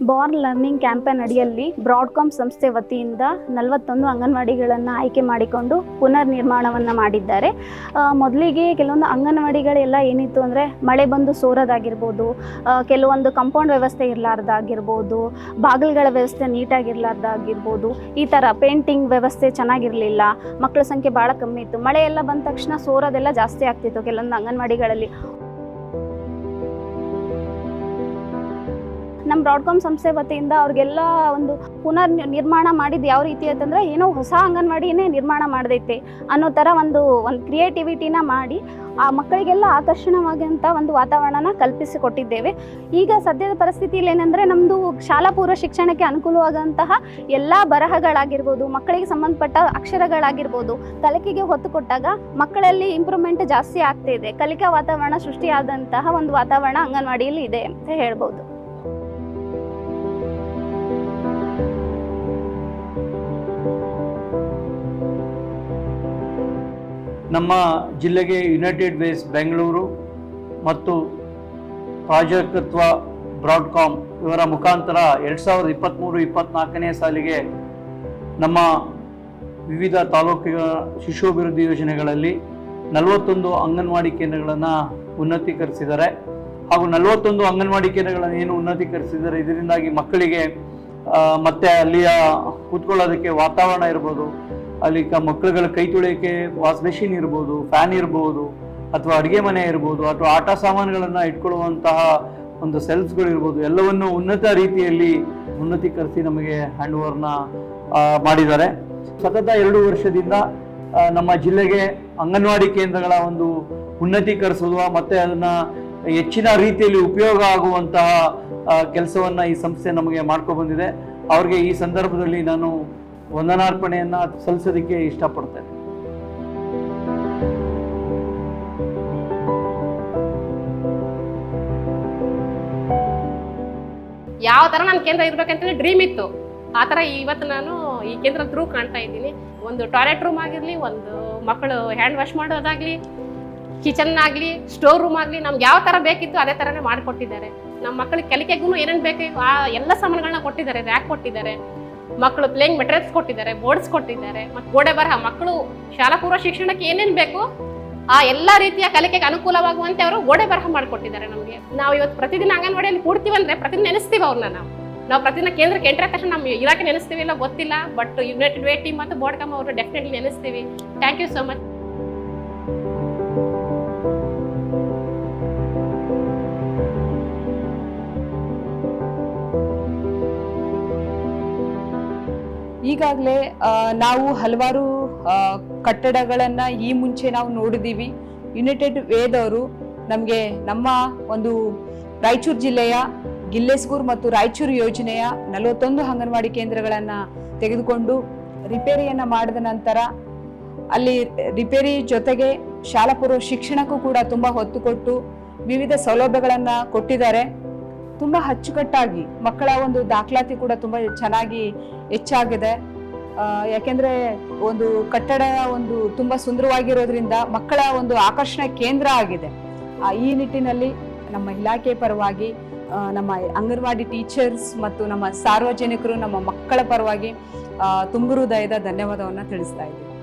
Born learning campaign ಅಡಿಯಲ್ಲಿ Broadcom ಸಂಸ್ಥೆ ವತಿಯಿಂದ 41 ಅಂಗನವಾಡಿಗಳನ್ನು ಆಯ್ಕೆ ಮಾಡಿಕೊಂಡು ಪುನರ್ ನಿರ್ಮಾಣವನ್ನು ಮಾಡಿದ್ದಾರೆ. ಮೊದಲಿಗೆ ಕೆಲವೊಂದು ಅಂಗನವಾಡಿಗಳೆಲ್ಲ ಏನಿತ್ತು ಅಂದರೆ ಮಳೆ ಬಂದು ಸೋರೋದಾಗಿರ್ಬೋದು, ಕೆಲವೊಂದು ಕಂಪೌಂಡ್ ವ್ಯವಸ್ಥೆ ಇರಲಾರ್ದಾಗಿರ್ಬೋದು, ಬಾಗಿಲುಗಳ ವ್ಯವಸ್ಥೆ ನೀಟಾಗಿರಲಾರ್ದಾಗಿರ್ಬೋದು, ಈ ಥರ ಪೇಂಟಿಂಗ್ ವ್ಯವಸ್ಥೆ ಚೆನ್ನಾಗಿರಲಿಲ್ಲ, ಮಕ್ಕಳ ಸಂಖ್ಯೆ ಭಾಳ ಕಮ್ಮಿ ಇತ್ತು. ಮಳೆ ಎಲ್ಲ ಬಂದ ತಕ್ಷಣ ಸೋರೋದೆಲ್ಲ ಜಾಸ್ತಿ ಆಗ್ತಿತ್ತು ಕೆಲವೊಂದು ಅಂಗನವಾಡಿಗಳಲ್ಲಿ. ನಮ್ಮ ಬ್ರಾಡ್ಕಾಮ್ ಸಂಸ್ಥೆ ವತಿಯಿಂದ ಅವ್ರಿಗೆಲ್ಲ ಒಂದು ಪುನರ್ ನಿರ್ಮಾಣ ಮಾಡಿದ್ದು ಯಾವ ರೀತಿ ಅಂತಂದರೆ, ಏನೋ ಹೊಸ ಅಂಗನವಾಡಿನೇ ನಿರ್ಮಾಣ ಮಾಡದೈತೆ ಅನ್ನೋ ಥರ ಒಂದು ಕ್ರಿಯೇಟಿವಿಟಿನ ಮಾಡಿ ಆ ಮಕ್ಕಳಿಗೆಲ್ಲ ಆಕರ್ಷಣವಾದಂಥ ಒಂದು ವಾತಾವರಣನ ಕಲ್ಪಿಸಿಕೊಟ್ಟಿದ್ದೇವೆ. ಈಗ ಸದ್ಯದ ಪರಿಸ್ಥಿತಿಯಲ್ಲಿ ಏನಂದರೆ, ನಮ್ಮದು ಶಾಲಾ ಪೂರ್ವ ಶಿಕ್ಷಣಕ್ಕೆ ಅನುಕೂಲವಾದಂತಹ ಎಲ್ಲ ಬರಹಗಳಾಗಿರ್ಬೋದು, ಮಕ್ಕಳಿಗೆ ಸಂಬಂಧಪಟ್ಟ ಅಕ್ಷರಗಳಾಗಿರ್ಬೋದು ಕಲಿಕೆಗೆ ಹೊತ್ತು ಕೊಟ್ಟಾಗ ಮಕ್ಕಳಲ್ಲಿ ಇಂಪ್ರೂವ್ಮೆಂಟ್ ಜಾಸ್ತಿ ಆಗ್ತಿದೆ. ಕಲಿಕಾ ವಾತಾವರಣ ಸೃಷ್ಟಿಯಾದಂತಹ ಒಂದು ವಾತಾವರಣ ಅಂಗನವಾಡಿಯಲ್ಲಿ ಇದೆ ಅಂತ ಹೇಳ್ಬೋದು. ನಮ್ಮ ಜಿಲ್ಲೆಗೆ ಯುನೈಟೆಡ್ ವೇಸ್ ಬೆಂಗಳೂರು ಮತ್ತು ಪ್ರಾಜಕತ್ವ ಬ್ರಾಡ್ಕಾಮ್ ಇವರ ಮುಖಾಂತರ 2023-24ನೇ ಸಾಲಿಗೆ ನಮ್ಮ ವಿವಿಧ ತಾಲೂಕಿನ ಶಿಶು ಯೋಜನೆಗಳಲ್ಲಿ 41 ಅಂಗನವಾಡಿ ಕೇಂದ್ರಗಳನ್ನು ಉನ್ನತೀಕರಿಸಿದ್ದಾರೆ. ಹಾಗೂ 41 ಅಂಗನವಾಡಿ ಕೇಂದ್ರಗಳನ್ನು ಏನು ಉನ್ನತೀಕರಿಸಿದ್ದಾರೆ, ಇದರಿಂದಾಗಿ ಮಕ್ಕಳಿಗೆ ಮತ್ತೆ ಅಲ್ಲಿಯ ಕೂತ್ಕೊಳ್ಳೋದಕ್ಕೆ ವಾತಾವರಣ ಇರ್ಬೋದು, ಅಲ್ಲಿ ಮಕ್ಕಳುಗಳ ಕೈ ತೊಳೆಯೋಕ್ಕೆ ವಾಶ್ ಮೆಷಿನ್ ಇರ್ಬೋದು, ಫ್ಯಾನ್ ಇರ್ಬೋದು, ಅಥವಾ ಅಡುಗೆ ಮನೆ ಇರ್ಬೋದು, ಅಥವಾ ಆಟ ಸಾಮಾನುಗಳನ್ನು ಇಟ್ಕೊಳ್ಳುವಂತಹ ಒಂದು ಸೆಲ್ಫ್ಗಳು ಇರ್ಬೋದು, ಎಲ್ಲವನ್ನು ಉನ್ನತ ರೀತಿಯಲ್ಲಿ ಉನ್ನತೀಕರಿಸಿ ನಮಗೆ ಹ್ಯಾಂಡ್ ಓವರ್ನ ಮಾಡಿದ್ದಾರೆ. ಸತತ 2 ವರ್ಷದಿಂದ ನಮ್ಮ ಜಿಲ್ಲೆಗೆ ಅಂಗನವಾಡಿ ಕೇಂದ್ರಗಳ ಒಂದು ಉನ್ನತೀಕರಿಸುವ ಮತ್ತು ಅದನ್ನು ಹೆಚ್ಚಿನ ರೀತಿಯಲ್ಲಿ ಉಪಯೋಗ ಆಗುವಂತಹ ಕೆಲಸವನ್ನು ಈ ಸಂಸ್ಥೆ ನಮಗೆ ಮಾಡ್ಕೊಂಡು ಬಂದಿದೆ. ಅವ್ರಿಗೆ ಈ ಸಂದರ್ಭದಲ್ಲಿ ನಾನು ವಂದನಾರ್ಪಣೆಯನ್ನು ಸಲ್ಲಿಸೋದಕ್ಕೆ ಇಷ್ಟಪಡ್ತೇನೆ. ಯಾವ ಥರ ನನ್ನ ಕೇಂದ್ರ ಇರ್ಬೇಕಂತೇಳಿ ಡ್ರೀಮ್ ಇತ್ತು, ಆ ಥರ ಇವತ್ತು ನಾನು ಈ ಕೇಂದ್ರ ಥ್ರೂ ಕಾಣ್ತಾ ಇದ್ದೀನಿ. ಒಂದು ಟಾಯ್ಲೆಟ್ ರೂಮ್ ಆಗಿರಲಿ, ಒಂದು ಮಕ್ಕಳು ಹ್ಯಾಂಡ್ ವಾಶ್ ಮಾಡೋದಾಗಲಿ, ಕಿಚನ್ ಆಗಲಿ, ಸ್ಟೋರ್ ರೂಮ್ ಆಗಲಿ, ನಮ್ಗೆ ಯಾವ ಥರ ಬೇಕಿತ್ತು ಅದೇ ಥರನೇ ಮಾಡಿಕೊಟ್ಟಿದ್ದಾರೆ. ನಮ್ಮ ಮಕ್ಕಳಿಗೆ ಕಲಿಕೆಗೂ ಏನೇನು ಬೇಕು ಆ ಎಲ್ಲ ಸಾಮಾನುಗಳನ್ನ ಕೊಟ್ಟಿದ್ದಾರೆ. ರ್ಯಾಕ್ ಕೊಟ್ಟಿದ್ದಾರೆ, ಮಕ್ಕಳು ಪ್ಲೇಯಿಂಗ್ ಮೆಟೀರಿಯಲ್ಸ್ ಕೊಟ್ಟಿದ್ದಾರೆ, ಬೋರ್ಡ್ಸ್ ಕೊಟ್ಟಿದ್ದಾರೆ, ಮತ್ತು ಗೋಡೆ ಬರಹ ಮಕ್ಕಳು ಶಾಲಾ ಪೂರ್ವ ಶಿಕ್ಷಣಕ್ಕೆ ಏನೇನು ಬೇಕು ಆ ಎಲ್ಲ ರೀತಿಯ ಕಲಿಕೆಗೆ ಅನುಕೂಲವಾಗುವಂತೆ ಅವರು ಗೋಡೆ ಬರಹ ಮಾಡಿಕೊಟ್ಟಿದ್ದಾರೆ ನಮಗೆ. ನಾವು ಇವತ್ತು ಪ್ರತಿದಿನ ಅಂಗನವಾಡಿಯಲ್ಲಿ ಕೂಡ್ತೀವಂದ್ರೆ ಪ್ರತಿದಿನ ನೆನೆಸ್ತೀವಿ ಅವ್ರನ್ನ. ನಾವು ಪ್ರತಿದಿನ ಕೇಂದ್ರಕ್ಕೆ ಎಂಟ್ರ ತಕ್ಷಣ ನಮ್ಮ ಇಲಾಖೆ ನೆನೆಸ್ತೀವಿ ಇಲ್ಲ ಗೊತ್ತಿಲ್ಲ, ಬಟ್ ಯುನೈಟೆಡ್ ವೇ ಟೀಮ್ ಮತ್ತು ಬ್ರಾಡ್ಕಾಮ್ ಅವರು ಡೆಫಿನೆಟ್ಲಿ ನೆನೆಸ್ತೀವಿ. Thank you so much. ಈಗಾಗಲೇ ನಾವು ಹಲವಾರು ಕಟ್ಟಡಗಳನ್ನ ಈ ಮುಂಚೆ ನಾವು ನೋಡಿದ್ದೀವಿ. ಯುನೈಟೆಡ್ ವೇದವರು ನಮಗೆ ನಮ್ಮ ಒಂದು ರಾಯಚೂರು ಜಿಲ್ಲೆಯ ಗಿಲ್ಲೆಸ್ಗೂರ್ ಮತ್ತು ರಾಯಚೂರು ಯೋಜನೆಯ 41 ಅಂಗನವಾಡಿ ಕೇಂದ್ರಗಳನ್ನು ತೆಗೆದುಕೊಂಡು ರಿಪೇರಿಯನ್ನು ಮಾಡಿದ ನಂತರ ಅಲ್ಲಿ ರಿಪೇರಿ ಜೊತೆಗೆ ಶಾಲಾ ಪೂರ್ವ ಶಿಕ್ಷಣಕ್ಕೂ ಕೂಡ ತುಂಬ ಹೊತ್ತು ಕೊಟ್ಟು ವಿವಿಧ ಸೌಲಭ್ಯಗಳನ್ನು ಕೊಟ್ಟಿದ್ದಾರೆ. ತುಂಬ ಅಚ್ಚುಕಟ್ಟಾಗಿ ಮಕ್ಕಳ ಒಂದು ದಾಖಲಾತಿ ಕೂಡ ತುಂಬ ಚೆನ್ನಾಗಿ ಹೆಚ್ಚಾಗಿದೆ. ಯಾಕೆಂದರೆ ಒಂದು ಕಟ್ಟಡ ಒಂದು ತುಂಬ ಸುಂದರವಾಗಿರೋದ್ರಿಂದ ಮಕ್ಕಳ ಒಂದು ಆಕರ್ಷಣೆ ಕೇಂದ್ರ ಆಗಿದೆ. ಈ ನಿಟ್ಟಿನಲ್ಲಿ ನಮ್ಮ ಇಲಾಖೆ ಪರವಾಗಿ ನಮ್ಮ ಅಂಗನವಾಡಿ ಟೀಚರ್ಸ್ ಮತ್ತು ನಮ್ಮ ಸಾರ್ವಜನಿಕರು ನಮ್ಮ ಮಕ್ಕಳ ಪರವಾಗಿ ತುಂಬ ಹೃದಯದ ಧನ್ಯವಾದವನ್ನು ತಿಳಿಸ್ತಾ ಇದ್ದೀವಿ.